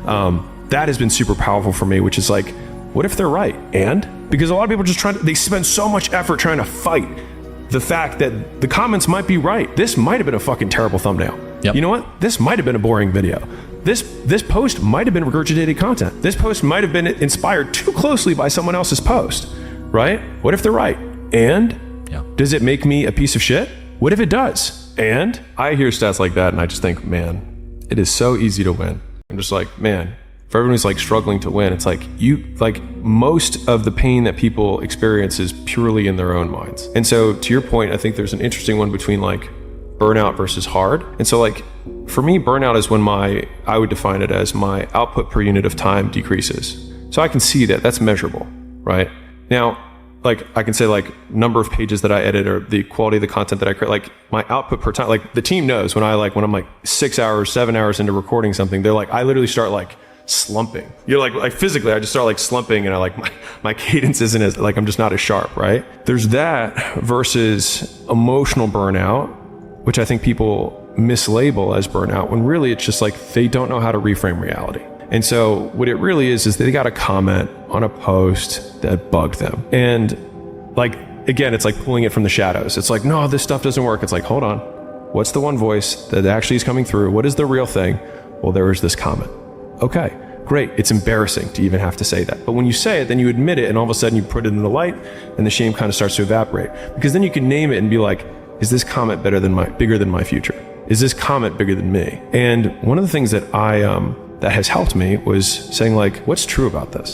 That has been super powerful for me, which is like, what if they're right? And because a lot of people just they spend so much effort trying to fight the fact that the comments might be right. This might have been a fucking terrible thumbnail. Yep. You know what? This might have been a boring video. This post might have been regurgitated content. This post might have been inspired too closely by someone else's post, right? What if they're right? And does it make me a piece of shit? What if it does? And I hear stats like that and I just think, man, it is so easy to win. I'm just like, man, for everyone who's like struggling to win, it's like most of the pain that people experience is purely in their own minds. And so to your point, I think there's an interesting one between like burnout versus hard. And so like for me, burnout is when I would define it as my output per unit of time decreases. So I can see that that's measurable, right? Now, like I can say like number of pages that I edit or the quality of the content that I create, like my output per time, like the team knows when I'm like 6 hours, 7 hours into recording something, they're like, I literally start like slumping. You're like physically, I just start like slumping and I like my cadence isn't as like, I'm just not as sharp, right? There's that versus emotional burnout, which I think people mislabel as burnout when really it's just like they don't know how to reframe reality. And so what it really is they got a comment on a post that bugged them. And like, again, it's like pulling it from the shadows. It's like, no, this stuff doesn't work. It's like, hold on. What's the one voice that actually is coming through? What is the real thing? Well, there is this comment. Okay, great. It's embarrassing to even have to say that. But when you say it, then you admit it and all of a sudden you put it in the light and the shame kind of starts to evaporate. Because then you can name it and be like, is this comment bigger than my future? Is this comment bigger than me? And one of the things that that has helped me was saying like, what's true about this?